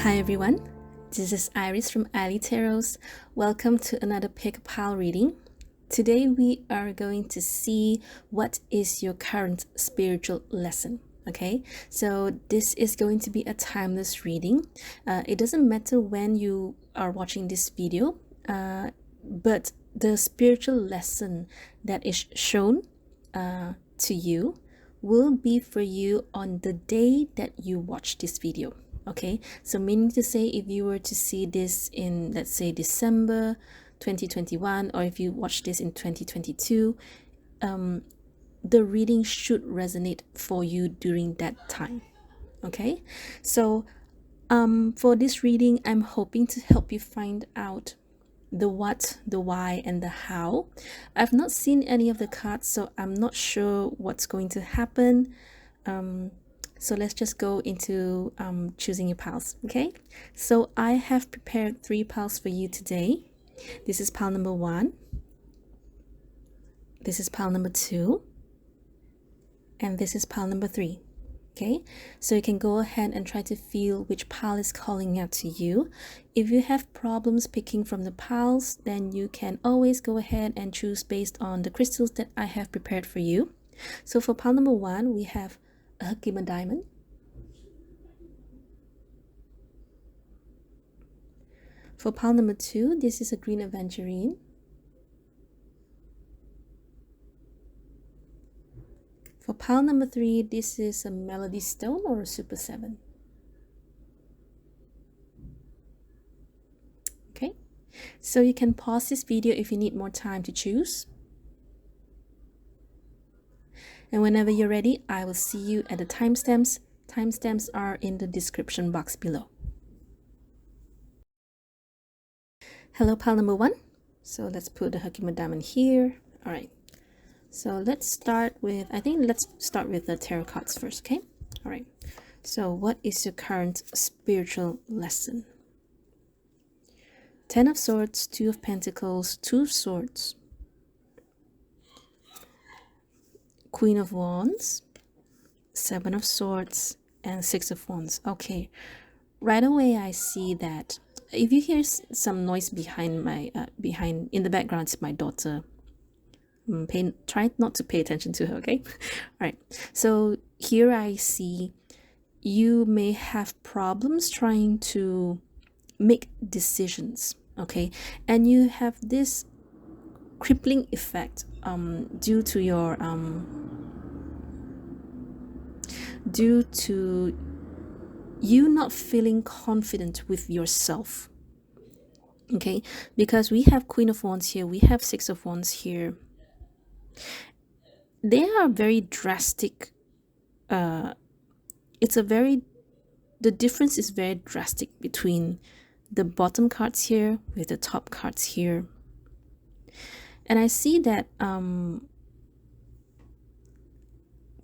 Hi everyone, this is Iris from ilee Tarots. Welcome to another pick pile reading. Today we are going to see what is your current spiritual lesson. Okay, so this is going to be a timeless reading. It doesn't matter when you are watching this video, but the spiritual lesson that is shown to you will be for you on the day that you watch this video. Okay, so meaning to say, if you were to see this in, let's say, December 2021, or if you watch this in 2022, the reading should resonate for you during that time. Okay, so for this reading, I'm hoping to help you find out the what, the why, and the how. I've not seen any of the cards, so I'm not sure what's going to happen. So let's just go into choosing your piles. Okay, so I have prepared 3 piles for you today. This is pile number 1, this is pile number 2, and this is pile number 3. Okay, so you can go ahead and try to feel which pile is calling out to you. If you have problems picking from the piles, then you can always go ahead and choose based on the crystals that I have prepared for you. So for pile number 1, we have a Hakima diamond, for pile number 2, this is a green aventurine, for pile number 3, this is a melody stone or a super 7. Okay, so you can pause this video if you need more time to choose. And whenever you're ready, I will see you at the timestamps. Timestamps are in the description box below. Hello, pile number 1. So let's put the Hakima diamond here. All right. So let's start with, let's start with the tarot cards first, okay? All right. So what is your current spiritual lesson? 10 of Swords, 2 of Pentacles, 2 of Swords, Queen of Wands, 7 of Swords, and 6 of Wands. Okay, right away I see that if you hear some noise behind my in the background, it's my daughter. Try not to pay attention to her, okay? All right, so here I see you may have problems trying to make decisions, okay? And you have this crippling effect due to your due to you not feeling confident with yourself. Okay, because we have Queen of Wands here, we have 6 of Wands here. They are very drastic. The difference is very drastic between the bottom cards here with the top cards here. And I see that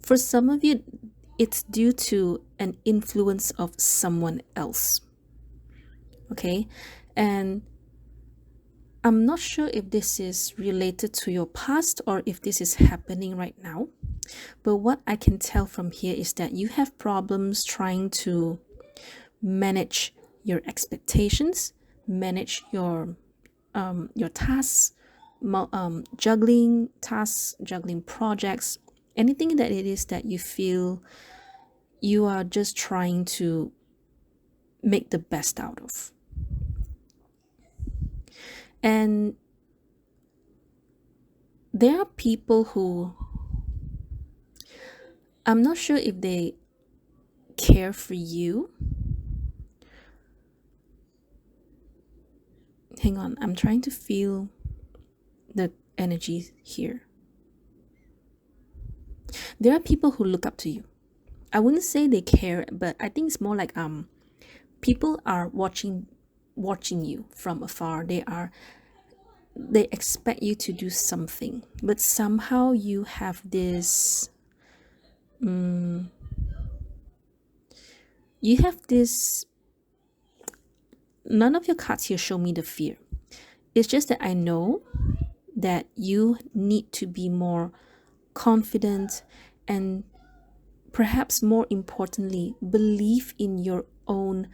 for some of you, it's due to an influence of someone else. Okay, and I'm not sure if this is related to your past or if this is happening right now. But what I can tell from here is that you have problems trying to manage your expectations, manage your tasks, juggling tasks, juggling projects, anything that it is that you feel you are just trying to make the best out of. And there are people who, I'm not sure if they care for you. Hang on, I'm trying to feel the energy here. There are people who look up to you. I wouldn't say they care, but I think it's more like people are watching you from afar. They expect you to do something, but somehow you have this none of your cards here show me the fear. It's just that I know that you need to be more confident and perhaps more importantly, believe in your own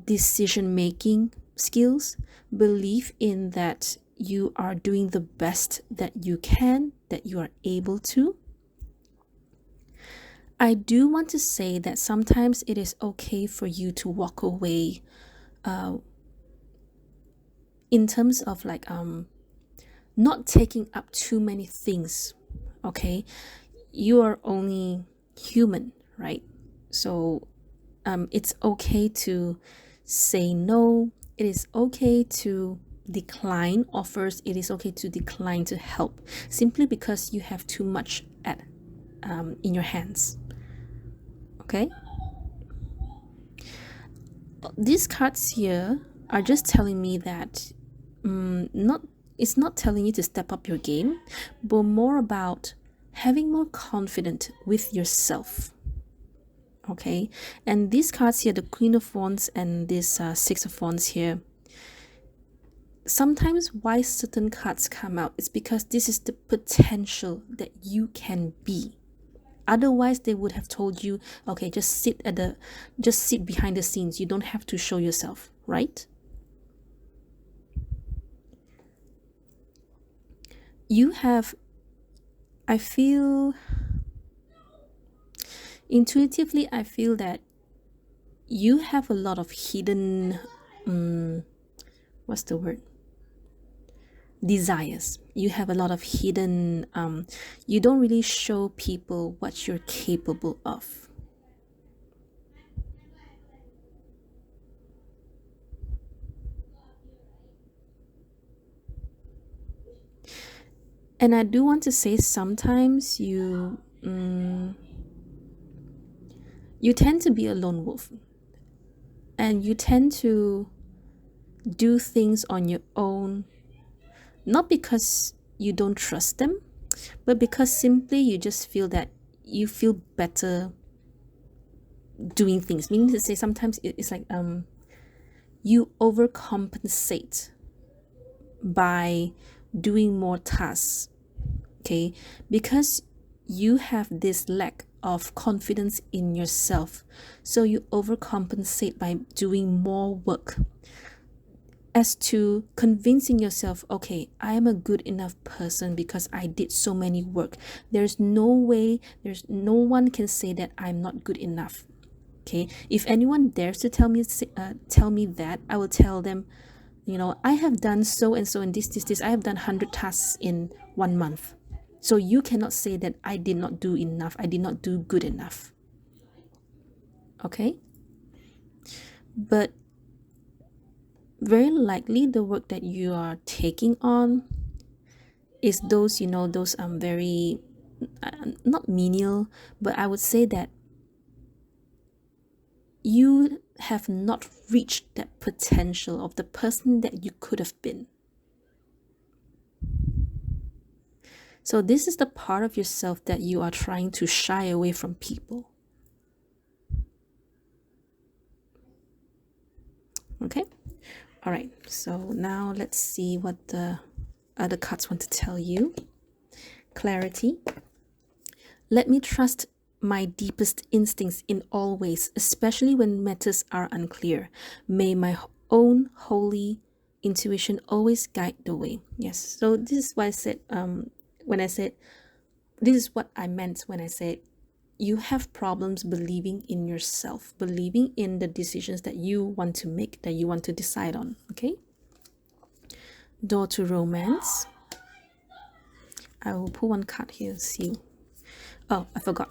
decision-making skills, believe in that you are doing the best that you can, that you are able to. I do want to say that sometimes it is okay for you to walk away in terms of like not taking up too many things. Okay, you are only human, right? So it's okay to say no. It is okay to decline offers. It is okay to decline to help simply because you have too much at in your hands. Okay, these cards here are just telling me that not it's not telling you to step up your game, but more about having more confidence with yourself. Okay, and these cards here, the Queen of Wands and this Six of Wands here, sometimes why certain cards come out is because this is the potential that you can be. Otherwise they would have told you, okay, just sit behind the scenes, you don't have to show yourself, right? You have, I feel intuitively, I feel that you have a lot of hidden what's the word, desires. You have a lot of hidden you don't really show people what you're capable of. And I do want to say sometimes you tend to be a lone wolf, and you tend to do things on your own, not because you don't trust them, but because simply you just feel that you feel better doing things. Meaning to say, sometimes it's like you overcompensate by doing more tasks. Okay, because you have this lack of confidence in yourself, so you overcompensate by doing more work as to convincing yourself, okay, I am a good enough person because I did so many work. There's no one can say that I'm not good enough. Okay, if anyone dares to tell me that, I will tell them, I have done so and so and this. I have done 100 tasks in 1 month. So you cannot say that I did not do enough, I did not do good enough. Okay? But very likely the work that you are taking on is those, those very not menial, but I would say that you have not reached that potential of the person that you could have been. So this is the part of yourself that you are trying to shy away from people. Okay? All right. So now let's see what the other cards want to tell you. Clarity. Let me trust my deepest instincts in all ways, especially when matters are unclear. May my own holy intuition always guide the way. Yes. So this is what I said when I said, this is what I meant when I said you have problems believing in yourself, believing in the decisions that you want to make, that you want to decide on. Okay. Door to romance. I will pull one card here, see. Oh, I forgot.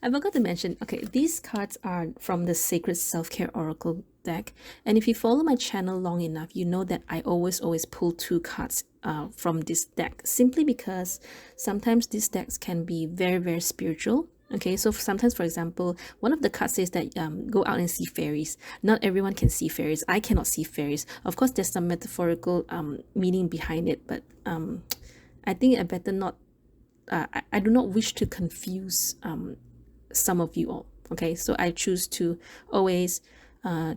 I forgot to mention, okay, these cards are from the Sacred Self-Care Oracle deck. And if you follow my channel long enough, you know that I always pull 2 cards from this deck, simply because sometimes these decks can be very, very spiritual. Okay, so sometimes, for example, one of the cards says that go out and see fairies. Not everyone can see fairies. I cannot see fairies. Of course, there's some metaphorical meaning behind it, but I think I better not. I do not wish to confuse some of you all. Okay, so I choose to always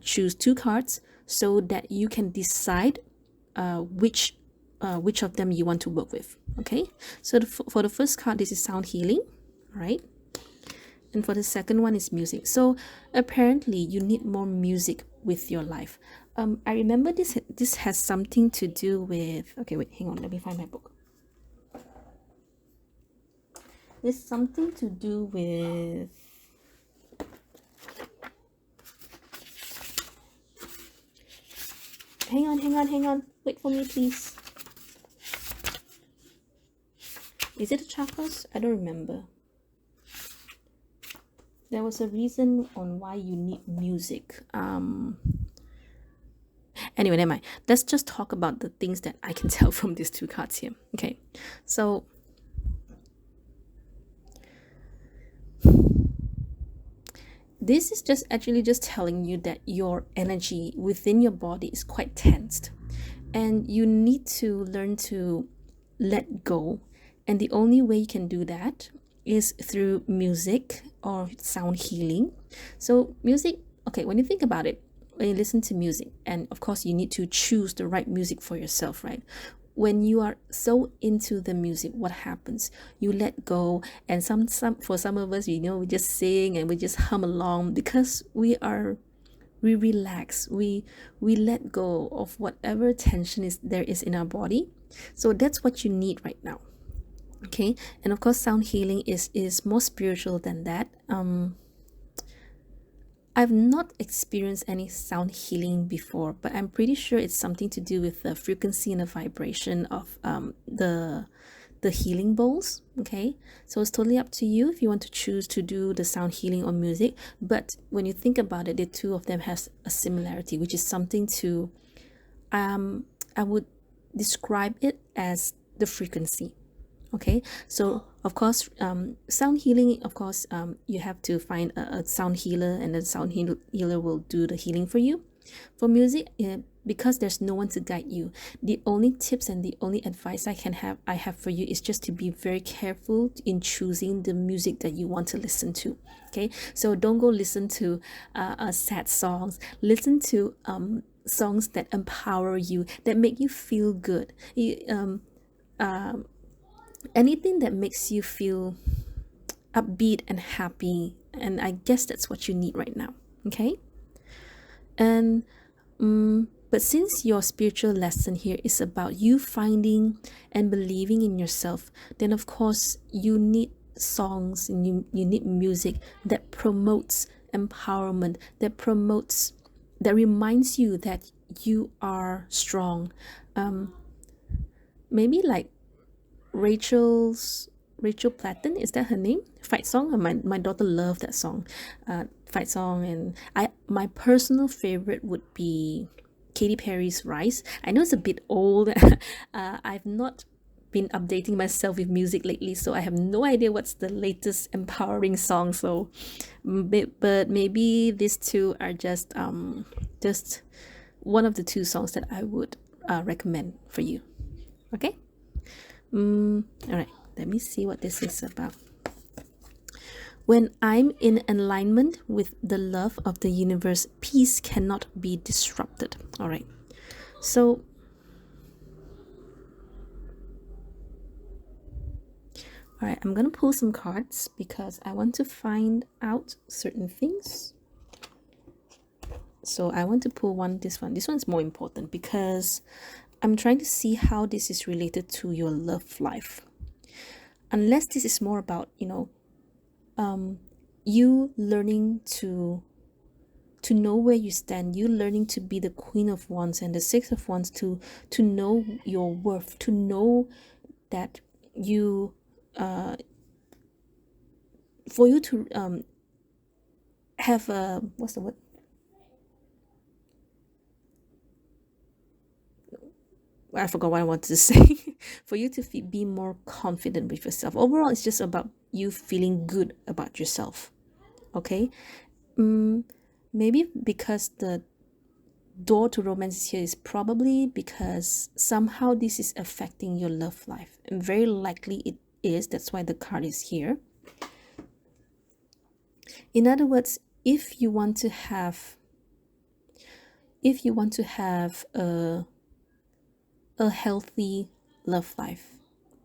choose 2 cards so that you can decide which of them you want to work with. Okay, so for the first card, this is sound healing, right? and for the second one is music. So apparently you need more music with your life. I remember this has something to do with, okay, wait, hang on, let me find my book. There's something to do with, hang on, wait for me please. Is it a chakras? I don't remember. There was a reason on why you need music. Anyway, never mind. Let's just talk about the things that I can tell from these two cards here. Okay, so this is just actually just telling you that your energy within your body is quite tensed, and you need to learn to let go. And the only way you can do that is through music or sound healing. So music, okay, when you think about it, when you listen to music, and of course you need to choose the right music for yourself, right? When you are so into the music, what happens? You let go, and some for some of us, we just sing and we just hum along because we relax, we let go of whatever tension is there is in our body. So that's what you need right now. Okay, and of course sound healing is more spiritual than that. I've not experienced any sound healing before, but I'm pretty sure it's something to do with the frequency and the vibration of the healing bowls. Okay, so it's totally up to you if you want to choose to do the sound healing or music. But when you think about it, the two of them has a similarity, which is something to I would describe it as the frequency. Okay, so of course sound healing, of course you have to find a sound healer, and the sound healer will do the healing for you. For music, because there's no one to guide you, the only tips and the only advice I have for you is just to be very careful in choosing the music that you want to listen to. Okay, so don't go listen to sad songs. Listen to songs that empower you, that make you feel good. Anything that makes you feel upbeat and happy, and I guess that's what you need right now. Okay, and but since your spiritual lesson here is about you finding and believing in yourself, then of course you need songs, and you need music that promotes empowerment, that reminds you that you are strong. Maybe like Rachel Platten, is that her name? Fight song. My daughter loved that song, fight song. And my personal favorite would be Katy Perry's Rise. I know it's a bit old. I've not been updating myself with music lately, so I have no idea what's the latest empowering song. So but maybe these two are just one of the two songs that I would recommend for you. Okay. All right, let me see what this is about. When I'm in alignment with the love of the universe, peace cannot be disrupted. All right, so all right, I'm gonna pull some cards because I want to find out certain things. So I want to pull this one's more important because I'm trying to see how this is related to your love life. Unless this is more about, you learning to know where you stand, you learning to be the Queen of Wands and the Six of Wands, to know your worth, to know that you, for you to have a, what's the word? I forgot what I wanted to say. For you to be more confident with yourself. Overall, it's just about you feeling good about yourself. Okay, maybe because the door to romance here is probably because somehow this is affecting your love life, and very likely it is. That's why the card is here. In other words, if you want to have a healthy love life,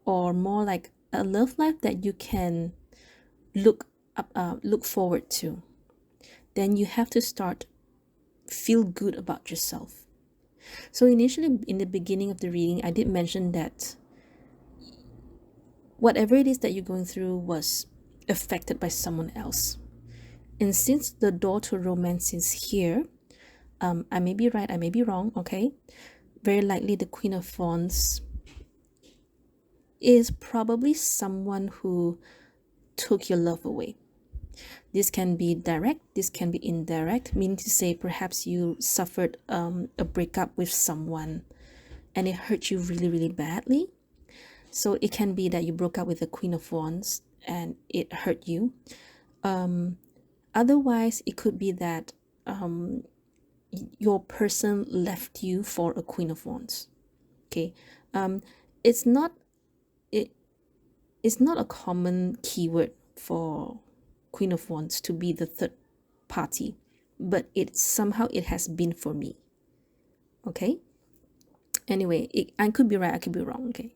or more like a love life that you can look look forward to, then you have to start feel good about yourself. So initially in the beginning of the reading, I did mention that whatever it is that you're going through was affected by someone else. And since the door to romance is here, I may be right, I may be wrong, okay? Very likely the Queen of Wands is probably someone who took your love away. This can be direct, this can be indirect, meaning to say perhaps you suffered a breakup with someone and it hurt you really, really badly. So it can be that you broke up with the Queen of Wands and it hurt you. Otherwise, it could be that your person left you for a Queen of Wands. Okay, it's not it's not a common keyword for Queen of Wands to be the third party, but it has been for me. Okay. Anyway, I could be right, I could be wrong. Okay.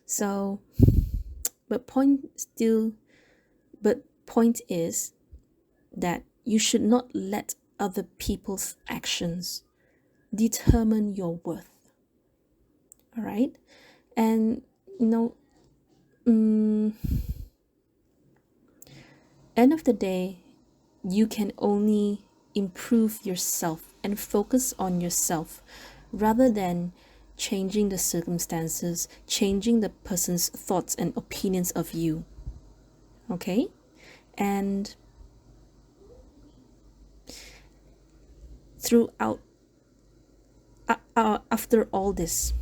So, but point is that you should not let other people's actions determine your worth. All right. And end of the day, you can only improve yourself and focus on yourself rather than changing the circumstances, changing the person's thoughts and opinions of you. Okay? And throughout, after all this,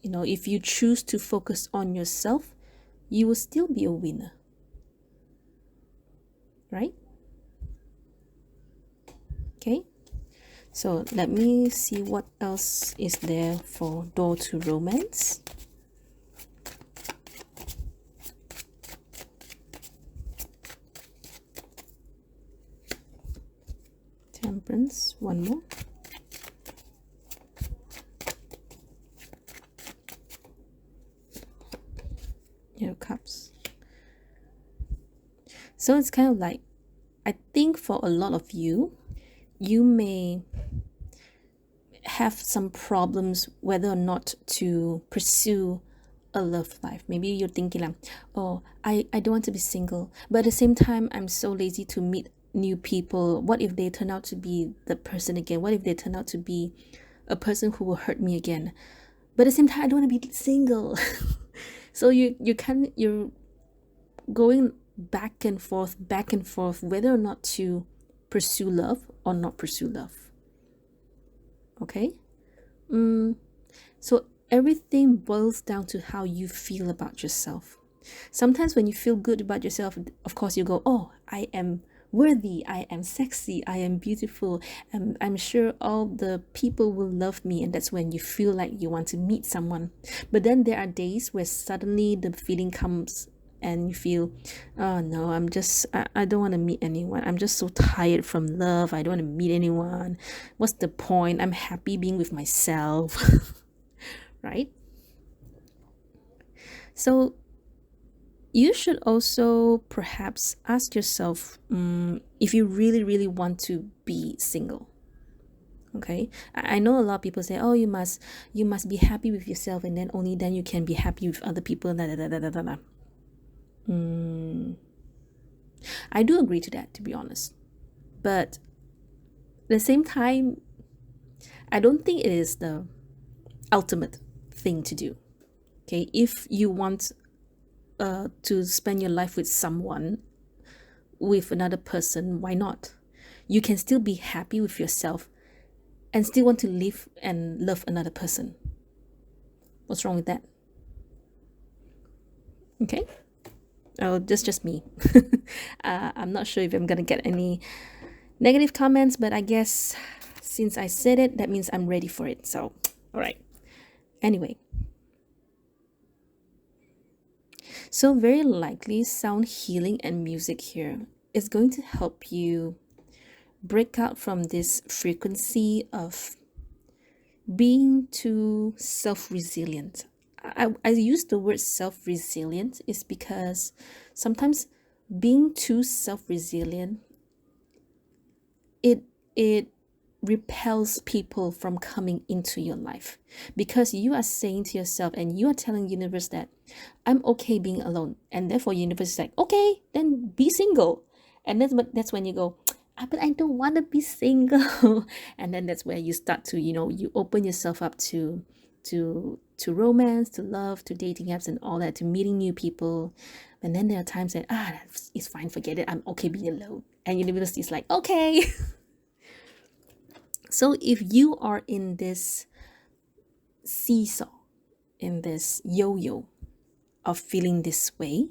if you choose to focus on yourself, you will still be a winner. Right? Okay? So let me see what else is there for door to romance. Temperance, one more. Cups. So it's kind of like, I think for a lot of you, you may have some problems whether or not to pursue a love life. Maybe you're thinking like, oh, I don't want to be single, but at the same time I'm so lazy to meet new people. What if they turn out to be the person again? What if they turn out to be a person who will hurt me again? But at the same time I don't want to be single. So you're going back and forth whether or not to pursue love or not pursue love. Okay? So everything boils down to how you feel about yourself. Sometimes when you feel good about yourself, of course you go, oh, I am worthy, I am sexy, I am beautiful, and I'm sure all the people will love me, and that's when you feel like you want to meet someone. But then there are days where suddenly the feeling comes and you feel, oh no, I don't want to meet anyone. I'm just so tired from love. I don't want to meet anyone. What's the point? I'm happy being with myself. Right? So you should also perhaps ask yourself if you really, really want to be single. Okay, I know a lot of people say, oh, you must be happy with yourself, and then only then you can be happy with other people. I do agree to that, to be honest, but at the same time, I don't think it is the ultimate thing to do. Okay, if you want to spend your life with someone, with another person, why not? You can still be happy with yourself and still want to live and love another person. What's wrong with that? Okay. Oh, that's just me. I'm not sure if I'm gonna get any negative comments, but I guess since I said it, that means I'm ready for it. So, all right. Anyway, so very likely sound healing and music here is going to help you break out from this frequency of being too self-resilient. I use the word self-resilient is because sometimes being too self-resilient, it repels people from coming into your life, because you are saying to yourself and you are telling universe that I'm okay being alone, and therefore universe is like, okay, then be single. And that's when you go, ah, but I don't want to be single. And then that's where you start to, you open yourself up to romance, to love, to dating apps and all that, to meeting new people. And then there are times that it's fine, forget it, I'm okay being alone, and universe is like, okay. So if you are in this seesaw, in this yo-yo of feeling this way,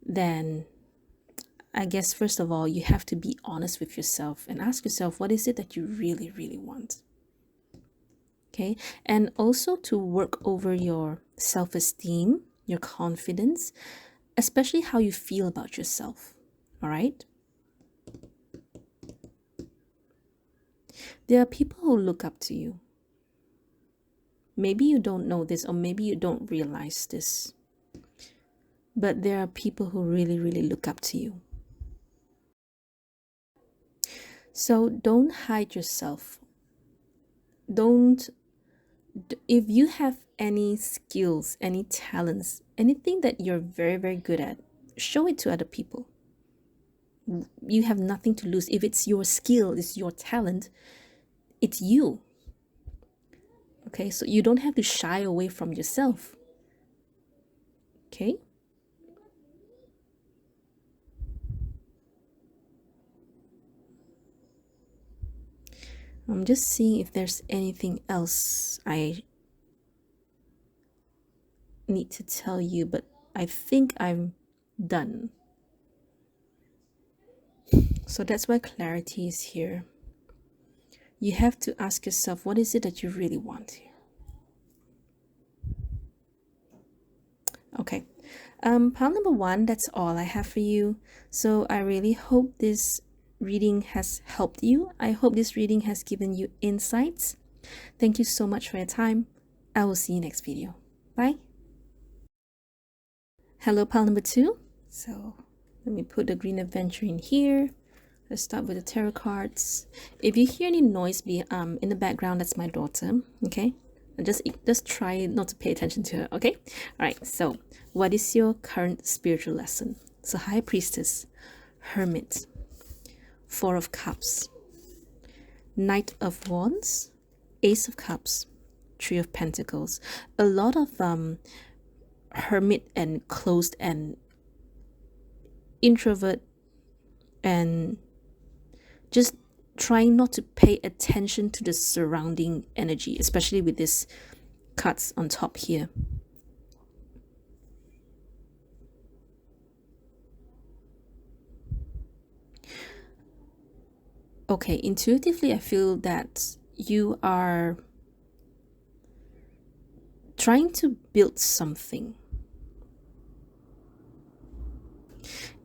then I guess first of all, you have to be honest with yourself and ask yourself, what is it that you really, really want? Okay. And also to work over your self-esteem, your confidence, especially how you feel about yourself. All right. There are people who look up to you. Maybe you don't know this, or maybe you don't realize this, but there are people who really, really look up to you. So don't hide yourself. Don't, if you have any skills, any talents, anything that you're very, very good at, show it to other people. You have nothing to lose. If it's your skill, it's your talent, it's you. Okay, so you don't have to shy away from yourself. Okay. I'm just seeing if there's anything else I need to tell you, but I think I'm done. So that's why clarity is here. You have to ask yourself, what is it that you really want here? Okay. Pile number one, that's all I have for you. So I really hope this reading has helped you. I hope this reading has given you insights. Thank you so much for your time. I will see you next video. Bye. Hello, pile number two. So let me put the green adventure in here. Let's start with the tarot cards. If you hear any noise in the background, that's my daughter. Okay, and just try not to pay attention to her. Okay. All right. So, what is your current spiritual lesson? So, High Priestess, Hermit, Four of Cups, Knight of Wands, Ace of Cups, Three of Pentacles. A lot of hermit and closed and introvert, and just trying not to pay attention to the surrounding energy, especially with these cards on top here. Okay, intuitively, I feel that you are trying to build something.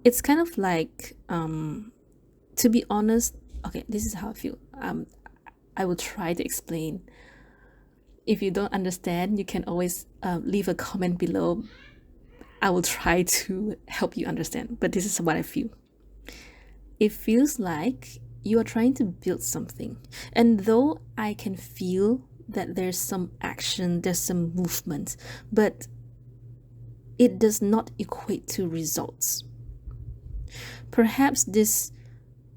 It's kind of like, to be honest, okay, this is how I feel. I will try to explain. If you don't understand, you can always leave a comment below. I will try to help you understand, but this is what I feel. It feels like you are trying to build something. And though I can feel that there's some action, there's some movement, but it does not equate to results. Perhaps this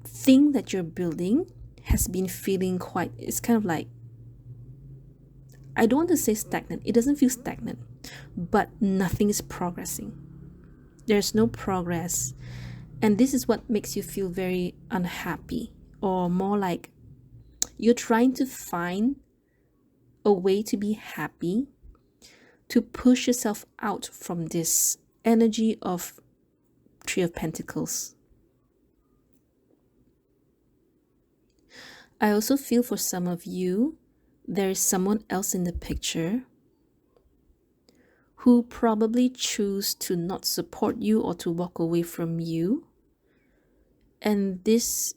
thing that you're building has been feeling quite, it's kind of like, I don't want to say stagnant. It doesn't feel stagnant, but nothing is progressing. There's no progress. And this is what makes you feel very unhappy, or more like you're trying to find a way to be happy, to push yourself out from this energy of Three of Pentacles. I also feel for some of you, there is someone else in the picture who probably choose to not support you or to walk away from you. And this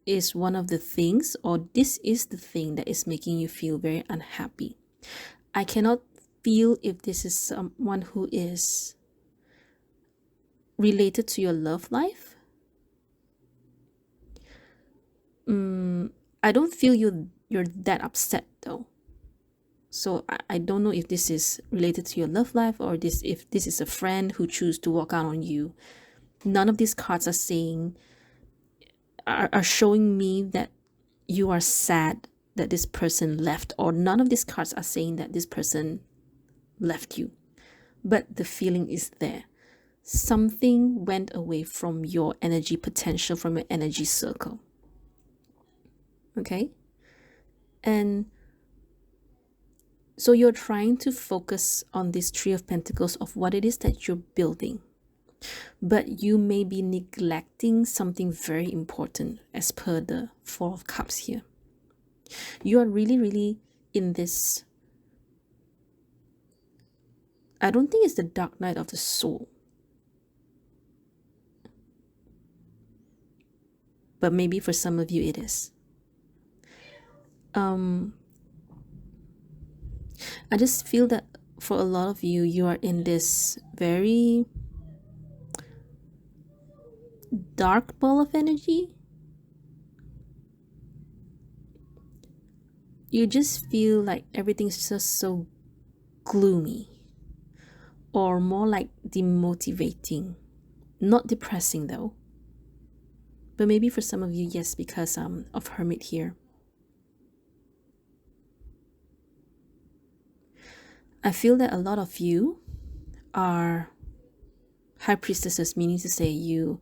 is one of the things, or this is the thing that is making you feel very unhappy. I cannot feel if this is someone who is related to your love life, I don't feel you're that upset though. So I don't know if this is related to your love life, or if this is a friend who choose to walk out on you. None of these cards are showing me that you are sad that this person left, or none of these cards are saying that this person left you. But the feeling is there. Something went away from your energy potential, from your energy circle. Okay? And so you're trying to focus on this Three of Pentacles of what it is that you're building. But you may be neglecting something very important as per the Four of Cups here. You are really, really in this, I don't think it's the dark night of the soul, but maybe for some of you it is. I just feel that for a lot of you, you are in this very dark ball of energy. You just feel like everything's just so gloomy, or more like demotivating. Not depressing though, but maybe for some of you, yes, because of Hermit here. I feel that a lot of you are High Priestesses, meaning to say you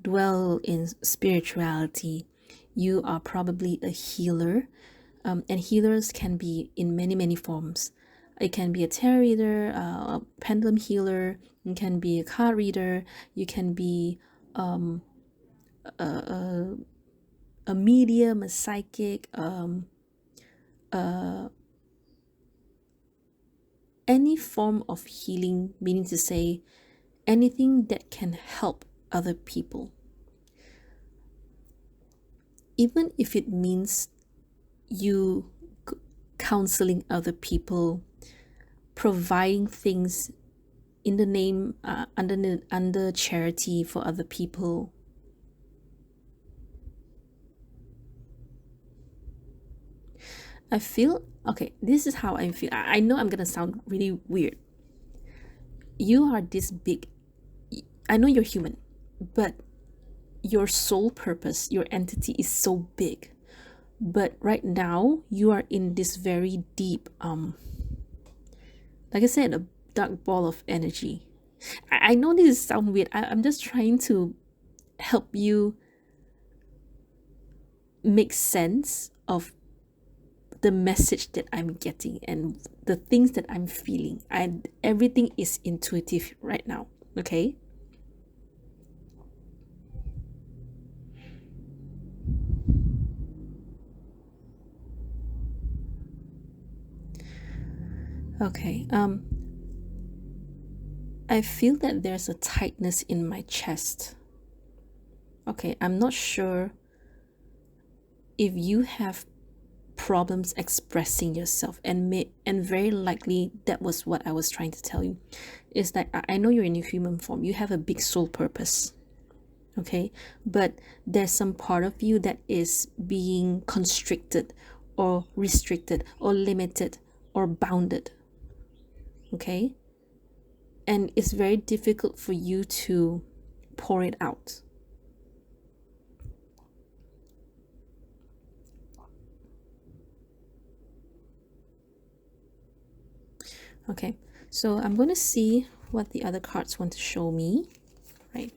dwell in spirituality. You are probably a healer, and healers can be in many, many forms. It can be a tarot reader, a pendulum healer, it can be a card reader, you can be a medium, a psychic, any form of healing, meaning to say anything that can help other people. Even if it means you counseling other people, providing things in the name under charity for other people. I feel, okay, this is how I feel. I know I'm gonna sound really weird. You are this big, I know you're human, but your soul purpose, your entity is so big. But right now you are in this very deep, like I said, a dark ball of energy. I know this sounds weird. I'm just trying to help you make sense of the message that I'm getting and the things that I'm feeling. And everything is intuitive right now, okay? Okay, I feel that there's a tightness in my chest. Okay, I'm not sure if you have problems expressing yourself, and very likely that was what I was trying to tell you, is that I know you're in a human form, you have a big soul purpose, okay, but there's some part of you that is being constricted or restricted or limited or bounded, okay, and it's very difficult for you to pour it out. Okay, so I'm going to see what the other cards want to show me, right?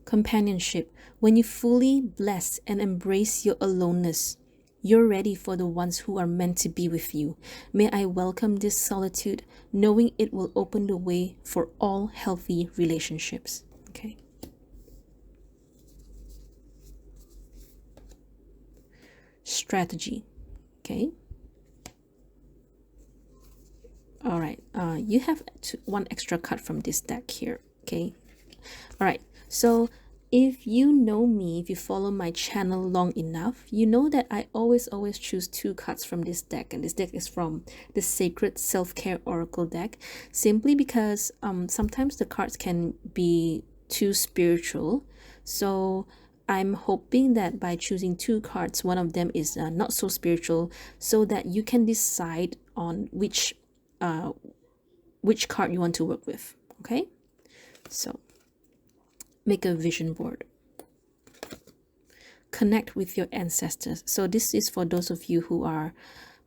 Companionship. When you fully bless and embrace your aloneness, you're ready for the ones who are meant to be with you. May I welcome this solitude, knowing it will open the way for all healthy relationships. Okay. Strategy. Okay. All right, you have one extra card from this deck here, okay? All right, so If you know me, if you follow my channel long enough, you know that I always choose two cards from this deck, and this deck is from the Sacred Self-Care Oracle deck, simply because sometimes the cards can be too spiritual. So I'm hoping that by choosing two cards, one of them is not so spiritual, so that you can decide on which card you want to work with. Okay, so make a vision board. Connect with your ancestors. So this is for those of you who are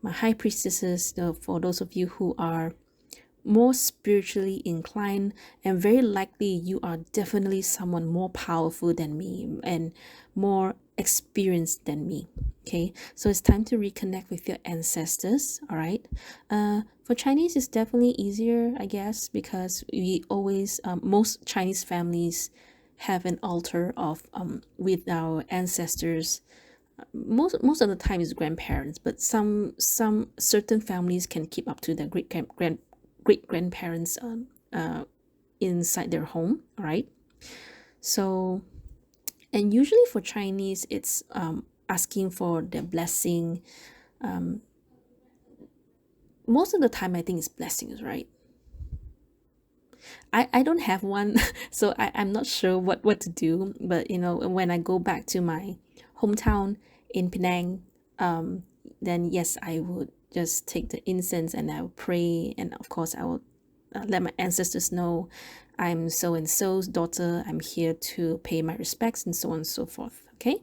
my high priestesses, for those of you who are more spiritually inclined, and very likely you are definitely someone more powerful than me and more experienced than me. Okay, so it's time to reconnect with your ancestors. All right, for Chinese it's definitely easier, I guess, because we always most Chinese families have an altar of with our ancestors. Most of the time is grandparents, but some certain families can keep up to their great grandparents inside their home. All right, so, and usually for Chinese it's asking for their blessing. Most of the time I think it's blessings, right? I don't have one, so I'm not sure what to do. But you know, when I go back to my hometown in Penang, then yes, I would just take the incense and I will pray, and of course I will let my ancestors know I'm so and so's daughter. I'm here to pay my respects, and so on and so forth. Okay.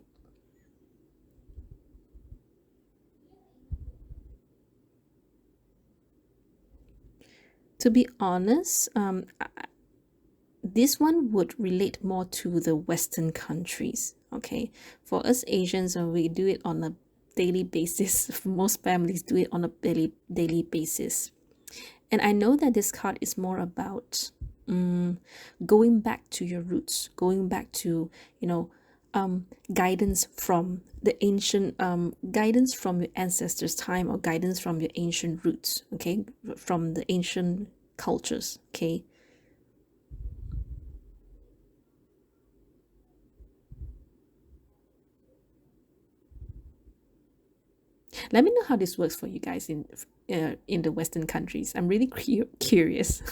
To be honest, this one would relate more to the Western countries. Okay, for us Asians, we do it on a daily basis. Most families do it on a daily basis, and I know that this card is more about going back to your roots, going back to, you know, guidance from the ancient, guidance from your ancestors' time, or guidance from your ancient roots. Okay, from the ancient cultures. Okay. Let me know how this works for you guys in the Western countries. I'm really curious.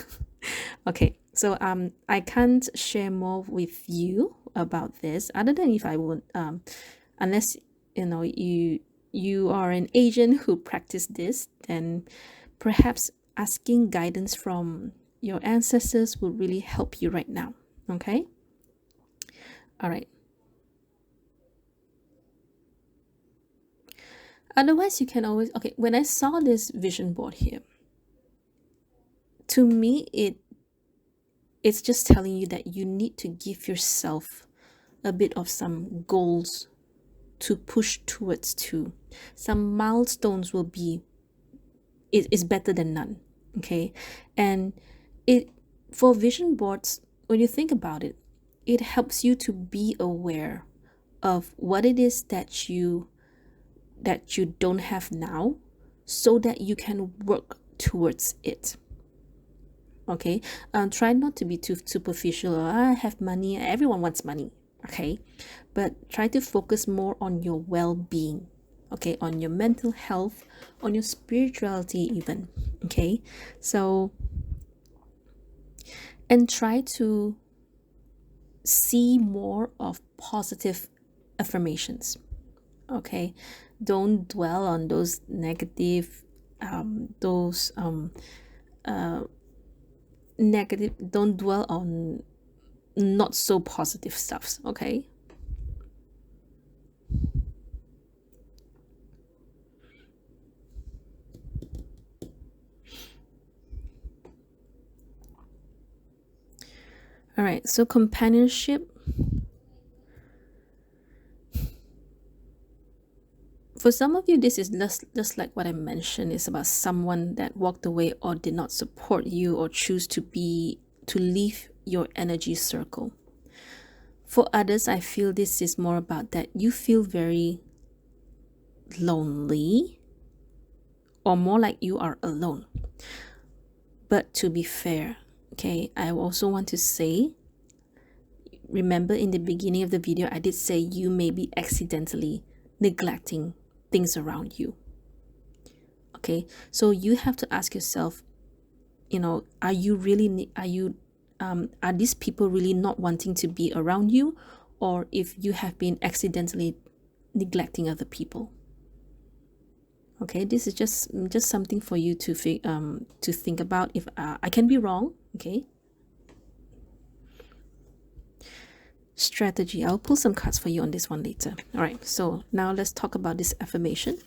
Okay, so I can't share more with you about this, other than if I would unless you know you are an Asian who practice this, then perhaps asking guidance from your ancestors would really help you right now. Okay, all right. Otherwise, you can always, okay, when I saw this vision board here, to me it's just telling you that you need to give yourself a bit of some goals to push towards to. Some milestones will be, it is better than none. Okay, and it, for vision boards, when you think about it, it helps you to be aware of what it is that you don't have now, so that you can work towards it. Okay, try not to be too superficial. I have money, everyone wants money. Okay, but try to focus more on your well-being. Okay, on your mental health, on your spirituality even. Okay, so, and try to see more of positive affirmations. Okay, don't dwell on those negative, those negative, don't dwell on not so positive stuffs. Okay, all right, so companionship, for some of you this is just like what I mentioned. It's about someone that walked away or did not support you, or choose to leave your energy circle. For others, I feel this is more about that you feel very lonely, or more like you are alone. But to be fair, okay, I also want to say remember in the beginning of the video, I did say you may be accidentally neglecting things around you. Okay, so you have to ask yourself, are these people really not wanting to be around you, or if you have been accidentally neglecting other people? Okay, this is just something for you to think about. If I can be wrong, okay. Strategy. I'll pull some cards for you on this one later. All right, so now let's talk about this affirmation.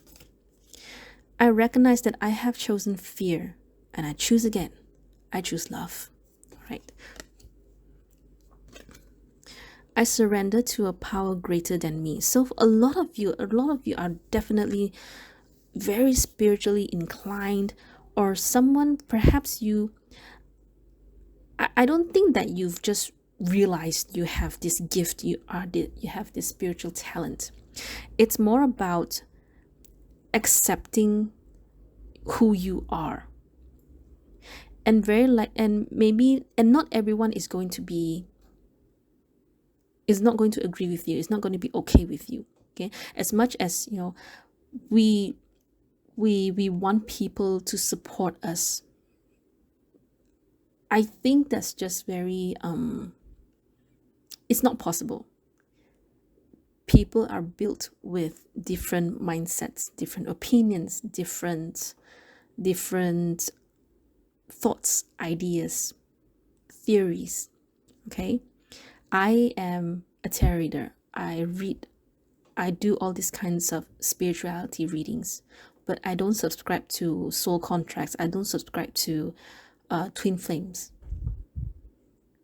I recognize that I have chosen fear, and I choose again. I choose love. All right. I surrender to a power greater than me. So a lot of you are definitely very spiritually inclined, or someone, perhaps you, I don't think that you've just realized you have this gift, you have this spiritual talent. It's more about accepting who you are, and not everyone is not going to agree with you, is not going to be okay with you. Okay, as much as we want people to support us, I think that's just very it's not possible. People are built with different mindsets, different opinions, different thoughts, ideas, theories. Okay, I am a tarot reader. I do all these kinds of spirituality readings, but I don't subscribe to soul contracts. I don't subscribe to twin flames.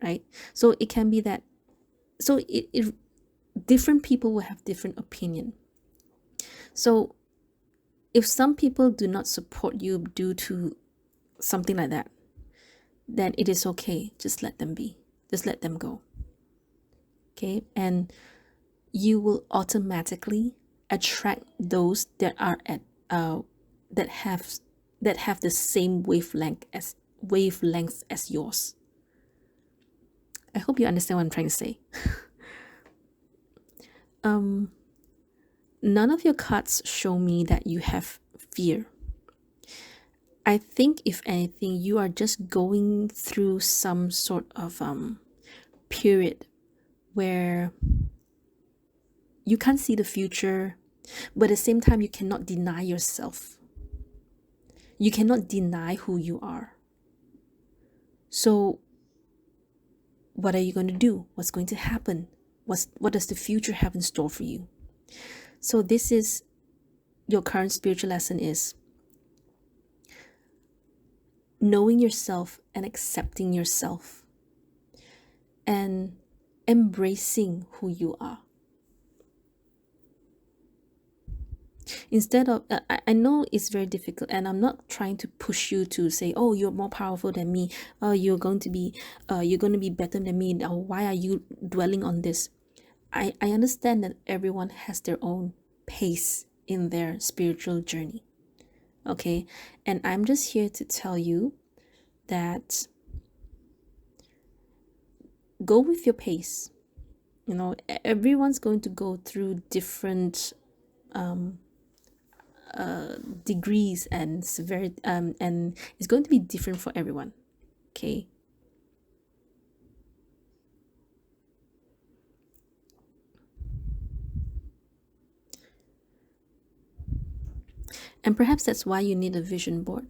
Right? So it can be that. So different people will have different opinion. So if some people do not support you due to something like that, then it is okay. Just let them be. Just let them go. Okay? And you will automatically attract those that are at that have the same wavelength as yours. I hope you understand what I'm trying to say. None of your cards show me that you have fear. I think if anything, you are just going through some sort of period where you can't see the future, but at the same time you cannot deny yourself. You cannot deny who you are. So what are you going to do? What's going to happen? What does the future have in store for you? So this is your current spiritual lesson, is knowing yourself and accepting yourself and embracing who you are. Instead of, I know it's very difficult, and I'm not trying to push you to say, oh, you're more powerful than me, you're going to be better than me, or why are you dwelling on this? I understand that everyone has their own pace in their spiritual journey. Okay, and I'm just here to tell you that go with your pace. Everyone's going to go through different degrees and severity, and it's going to be different for everyone. Okay. And perhaps that's why you need a vision board,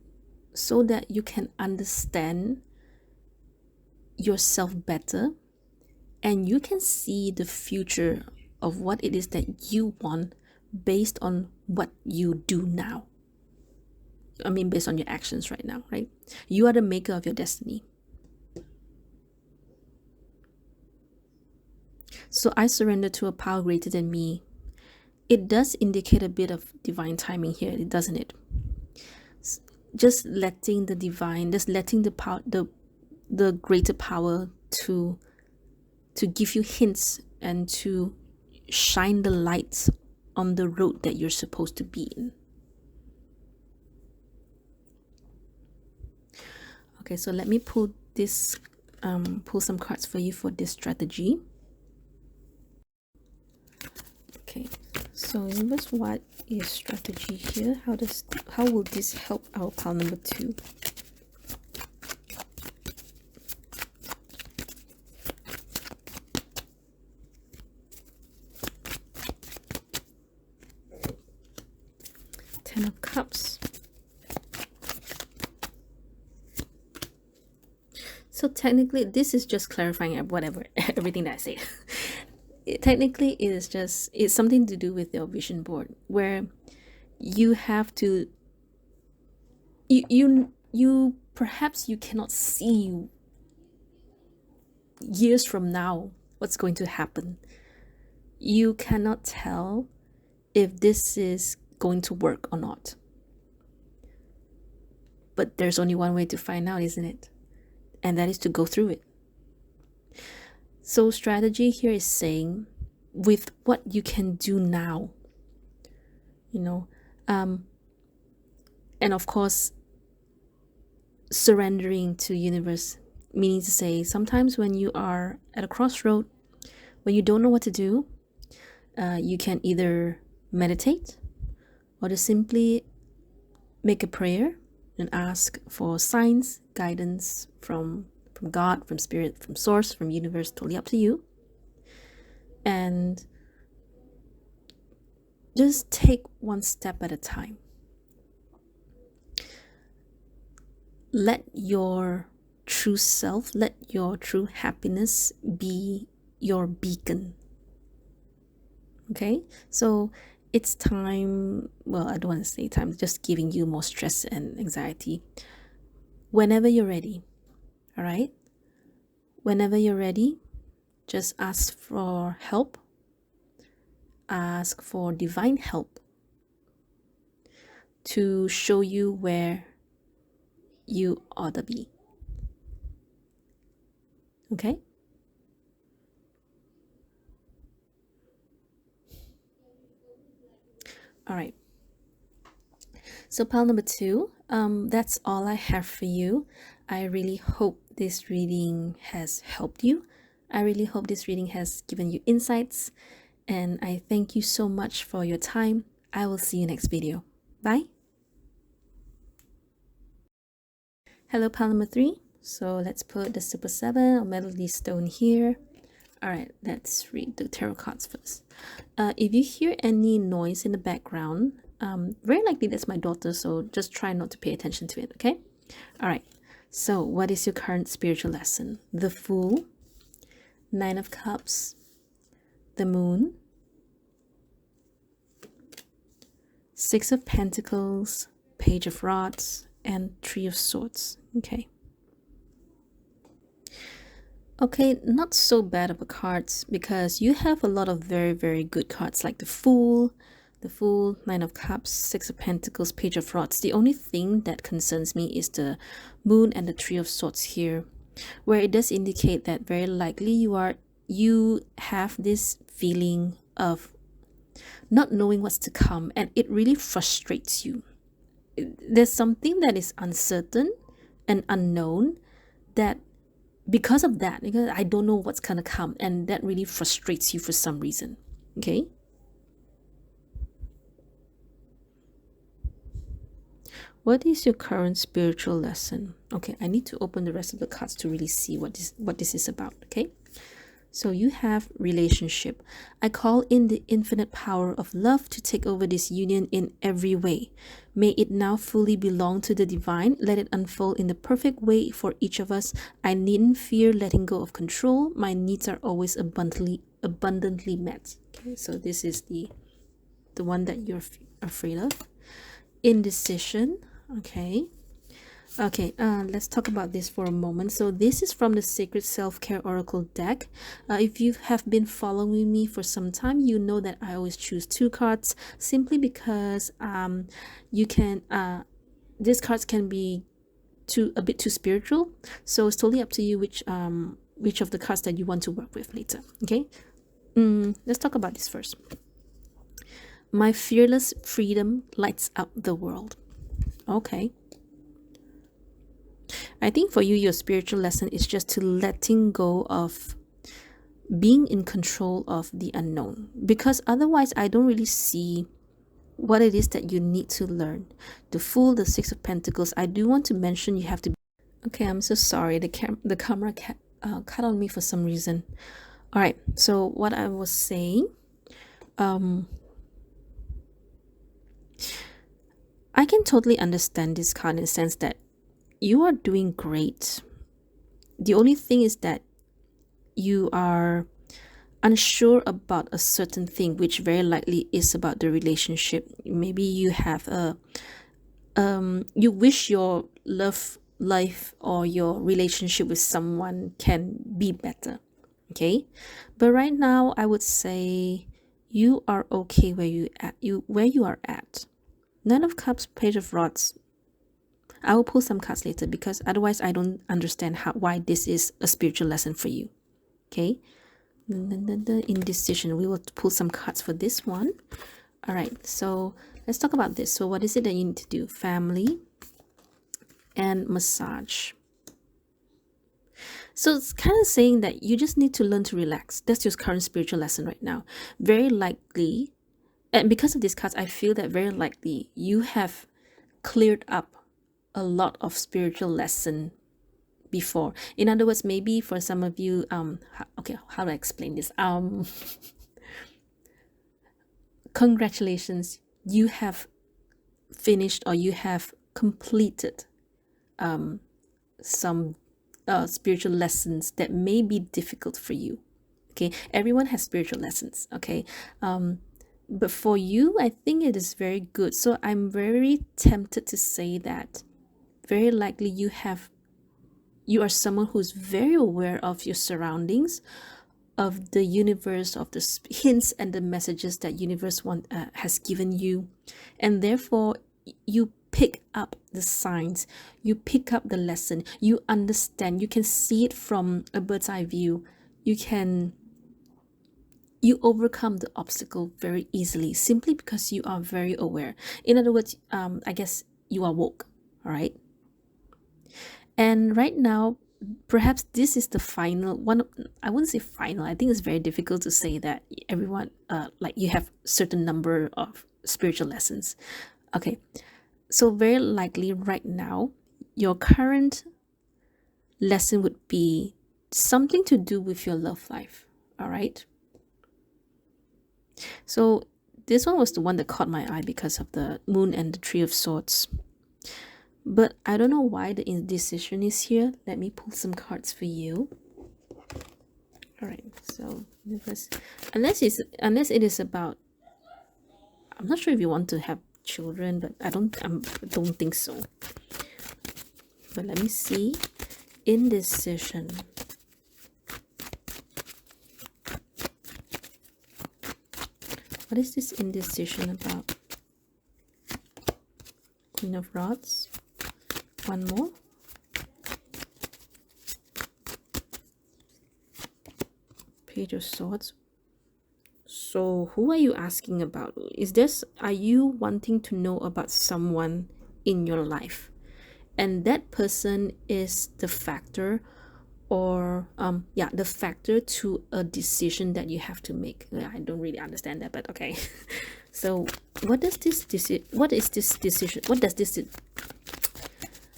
so that you can understand yourself better and you can see the future of what it is that you want based on what you do now. I mean, based on your actions right now, right? You are the maker of your destiny. So I surrender to a power greater than me. It does indicate a bit of divine timing here, doesn't it? Just letting the divine, just letting the power, the greater power to give you hints and to shine the lights on the road that you're supposed to be in. Okay, so let me pull some cards for you for this strategy. Okay, so universe, what is strategy here? How will this help our pile number 2? Ten of Cups. So technically, this is just clarifying whatever everything that I say. Technically, it's something to do with your vision board, where you have to you perhaps you cannot see years from now what's going to happen. You cannot tell if this is going to work or not. But there's only one way to find out, isn't it? And that is to go through it. So strategy here is saying, with what you can do now, and of course, surrendering to universe, meaning to say, sometimes when you are at a crossroad, when you don't know what to do, you can either meditate or just simply make a prayer and ask for signs, guidance from God, from spirit, from source, from universe, totally up to you. And just take one step at a time. Let your true self, let your true happiness be your beacon. Okay, so it's time, well, I don't want to say time, just giving you more stress and anxiety. Whenever you're ready, all right? Whenever you're ready, just ask for help. Ask for divine help to show you where you ought to be. Okay? All right. So pile number 2, that's all I have for you. I really hope this reading has helped you. I really hope this reading has given you insights. And I thank you so much for your time. I will see you next video. Bye. Hello, pile number 3. So let's put the Super 7 or Melody Stone here. All right, let's read the tarot cards first. If you hear any noise in the background, very likely that's my daughter, so just try not to pay attention to it, okay? All right, so what is your current spiritual lesson? The Fool, 9 of Cups, the Moon, 6 of Pentacles, Page of Rods, and 3 of Swords. Okay, not so bad of a cards, because you have a lot of very, very good cards, like the Fool, 9 of Cups, 6 of Pentacles, Page of Rods. The only thing that concerns me is the Moon and the 3 of Swords here, where it does indicate that very likely you have this feeling of not knowing what's to come, and it really frustrates you. There's something that is uncertain and unknown, that because of that, because I don't know what's gonna come, and that really frustrates you for some reason. Okay, what is your current spiritual lesson? Okay, I need to open the rest of the cards to really see what this is about. Okay, so you have relationship. I call in the infinite power of love to take over this union in every way. May it now fully belong to the divine. Let it unfold in the perfect way for each of us. I needn't fear letting go of control. My needs are always abundantly met. Okay, so this is the one that you're afraid of. Indecision. Okay, let's talk about this for a moment. So this is from the Sacred Self-Care Oracle deck. If you have been following me for some time, you know that I always choose 2 cards, simply because you can these cards can be a bit too spiritual, so it's totally up to you which of the cards that you want to work with later. Okay, let's talk about this first. My fearless freedom lights up the world. Okay, I think for you, your spiritual lesson is just to letting go of being in control of the unknown, because otherwise I don't really see what it is that you need to learn. The Fool, the Six of Pentacles, I do want to mention you have to. Okay, I'm so sorry, the camera cut on me for some reason. All right, so what I was saying, I can totally understand this card in the sense that you are doing great. The only thing is that you are unsure about a certain thing, which very likely is about the relationship. Maybe you have a you wish your love life or your relationship with someone can be better. Okay, but right now I would say you are okay where you are at. Nine of Cups, Page of Rods. I will pull some cards later because otherwise I don't understand why this is a spiritual lesson for you. Okay, the indecision. We will pull some cards for this one. All right, so let's talk about this. So what is it that you need to do? Family and massage. So it's kind of saying that you just need to learn to relax. That's your current spiritual lesson right now. Very likely, and because of these cards, I feel that very likely you have cleared up a lot of spiritual lesson before. In other words, maybe for some of you, okay, how do I explain this? Congratulations, you have finished or you have completed some spiritual lessons that may be difficult for you. Okay, everyone has spiritual lessons. Okay, but for you, I think it is very good. So I'm very tempted to say that very likely you are someone who's very aware of your surroundings, of the universe, of the hints and the messages that universe has given you, and therefore you pick up the signs, you pick up the lesson, you understand, you can see it from a bird's eye view. You overcome the obstacle very easily simply because you are very aware. In other words, I guess you are woke. All right, and right now perhaps this is the final one. I wouldn't say final, I think it's very difficult to say that everyone like you have certain number of spiritual lessons. Okay, so very likely right now your current lesson would be something to do with your love life. All right, so this one was the one that caught my eye because of the Moon and the Three of Swords. But I don't know why the indecision is here. Let me pull some cards for you. All right, so unless it is about, I'm not sure if you want to have children, but I don't think so. But let me see. Indecision. What is this indecision about? Queen of Rods. One more. Page of Swords. So who are you asking about? Are you wanting to know about someone in your life, and that person is the factor, or the factor to a decision that you have to make? I don't really understand that, but okay. So what is this decision?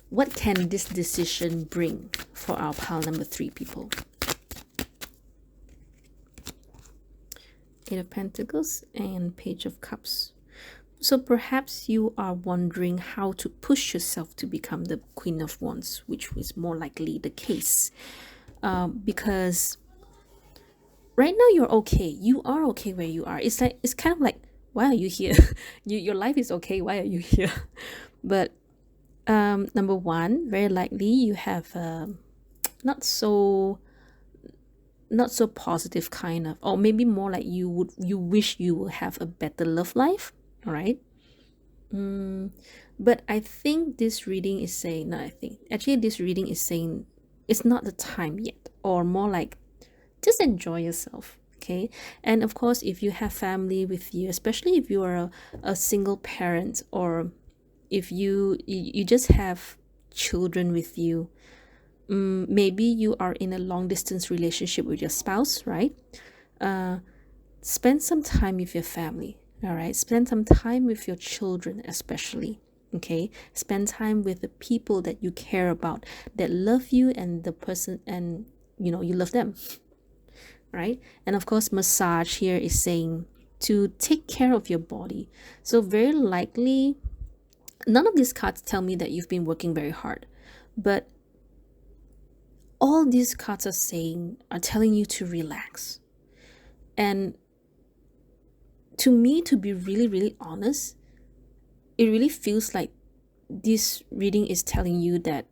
What can this decision bring for our pile number 3 people? Eight of Pentacles and Page of Cups. So perhaps you are wondering how to push yourself to become the Queen of Wands, which is more likely the case. Because right now you're okay. You are okay where you are. It's kind of like, why are you here? Your life is okay. Why are you here? But number one, very likely you have not so positive kind of, or maybe more like you wish you will have a better love life. All right. But I think this reading is saying, this reading is saying it's not the time yet, or more like just enjoy yourself. Okay, and of course if you have family with you, especially if you are a single parent, or if you just have children with you, Maybe you are in a long distance relationship with your spouse, right? uh, Spend some time with your family. All right, spend some time with your children, especially. Okay, spend time with the people that you care about, that love you, and the person, and you love them, right? And of course, massage here is saying to take care of your body. So very likely, none of these cards tell me that you've been working very hard, but all these cards are telling you to relax. And to me, to be really, really honest, it really feels like this reading is telling you that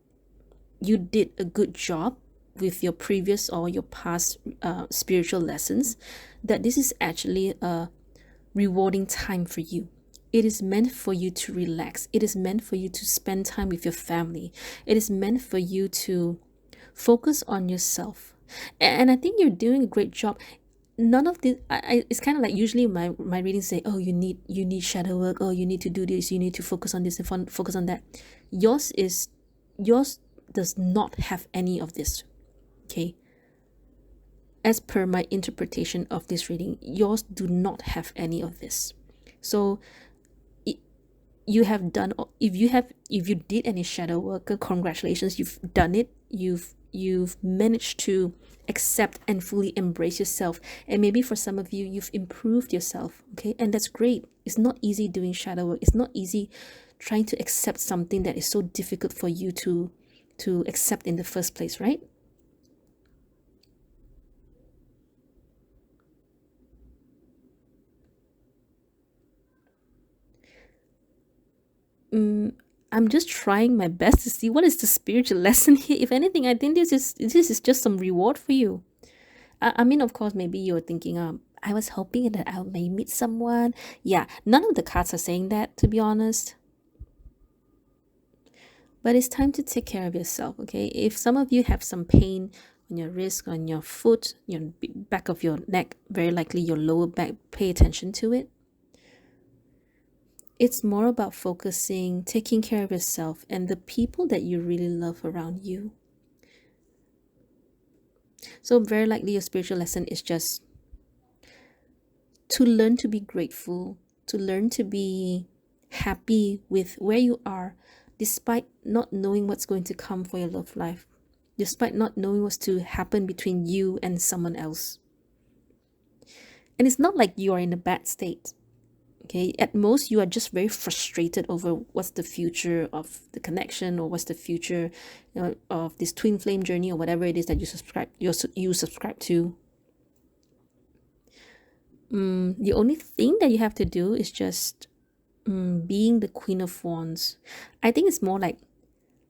you did a good job with your previous or your past spiritual lessons, that this is actually a rewarding time for you. It is meant for you to relax. It is meant for you to spend time with your family. It is meant for you to focus on yourself. And I think you're doing a great job. None of this, it's kind of like usually my readings say, oh, you need shadow work, oh, you need to do this, you need to focus on this and focus on that. Yours does not have any of this. Okay, as per my interpretation of this reading, yours do not have any of this. So you have done, if you did any shadow work, congratulations, you've done it. You've managed to accept and fully embrace yourself. And maybe for some of you, you've improved yourself. Okay, and that's great. It's not easy doing shadow work. It's not easy trying to accept something that is so difficult for you to accept in the first place, right? I'm just trying my best to see what is the spiritual lesson here. If anything, I think this is just some reward for you. I mean, of course, maybe you're thinking, I was hoping that I may meet someone. Yeah, none of the cards are saying that, to be honest. But it's time to take care of yourself, okay? If some of you have some pain on your wrist, on your foot, your back of your neck, very likely your lower back, pay attention to it. It's more about focusing, taking care of yourself and the people that you really love around you. So very likely your spiritual lesson is just to learn to be grateful, to learn to be happy with where you are, despite not knowing what's going to come for your love life, despite not knowing what's to happen between you and someone else. And it's not like you are in a bad state. Okay, at most you are just very frustrated over what's the future of the connection, or what's the future, of this twin flame journey, or whatever it is that you subscribe to. The only thing that you have to do is just being the Queen of Wands. I think it's more like,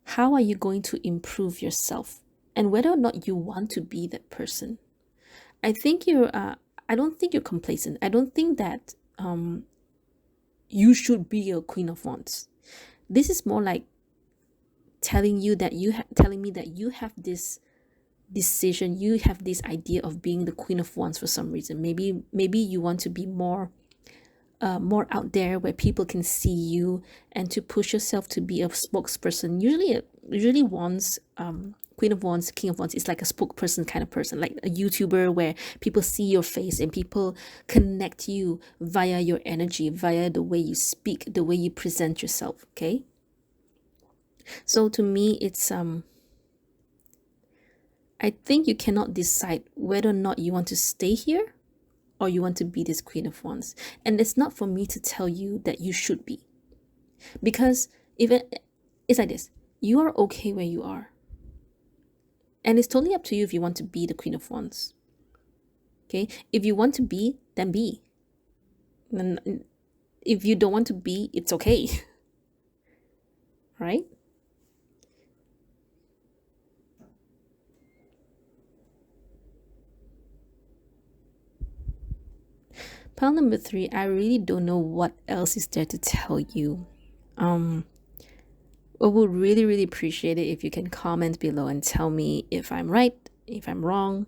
how are you going to improve yourself, and whether or not you want to be that person. I think I don't think you're complacent. I don't think that you should be a Queen of Wands. This is more like telling me that you have this decision, you have this idea of being the Queen of Wands for some reason. Maybe you want to be more out there, where people can see you, and to push yourself to be a spokesperson. Usually Wands, Queen of Wands, King of Wands is like a spokesperson kind of person, like a YouTuber, where people see your face and people connect you via your energy, via the way you speak, the way you present yourself. Okay, so to me, it's I think you cannot decide whether or not you want to stay here, or you want to be this Queen of Wands. And it's not for me to tell you that you should be, because it's like this: you are okay where you are, and it's totally up to you if you want to be the Queen of Wands. Okay, if you want to be, then be. And if you don't want to be, it's okay. Right? Pile number 3, I really don't know what else is there to tell you. I would really, really appreciate it if you can comment below and tell me if I'm right, if I'm wrong,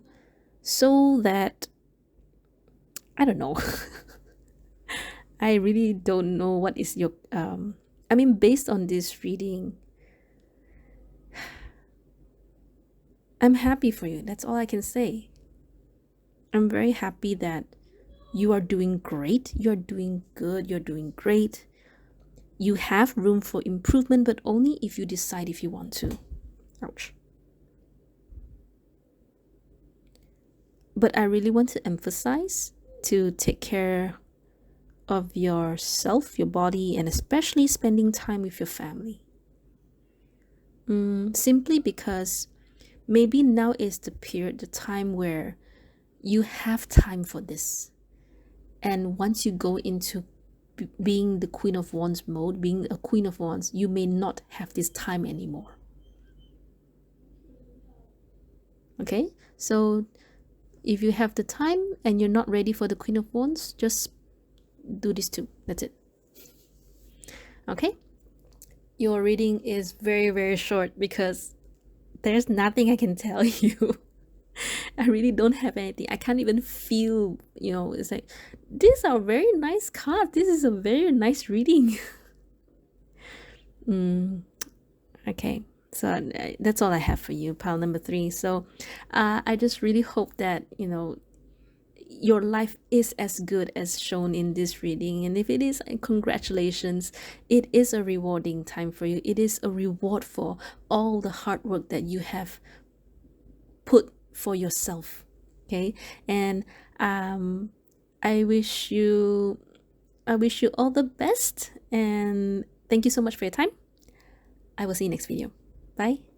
so that, I don't know. I really don't know what is your I mean, based on this reading, I'm happy for you. That's all I can say. I'm very happy that you are doing great. You're doing good. You're doing great. You have room for improvement, but only if you decide if you want to. Ouch. But I really want to emphasize to take care of yourself, your body, and especially spending time with your family. Simply because maybe now is the period, the time where you have time for this. And once you go into being the Queen of Wands mode, being a Queen of Wands, you may not have this time anymore. Okay? So if you have the time and you're not ready for the Queen of Wands, just do this too. That's it. Okay? Your reading is very, very short because there's nothing I can tell you. I really don't have anything. I can't even feel, it's like, these are very nice cards. This is a very nice reading. Okay, so that's all I have for you, pile number 3. So I just really hope that, your life is as good as shown in this reading. And if it is, congratulations. It is a rewarding time for you. It is a reward for all the hard work that you have put for yourself. Okay, and I wish you all the best, and thank you so much for your time. I will see you next video. Bye.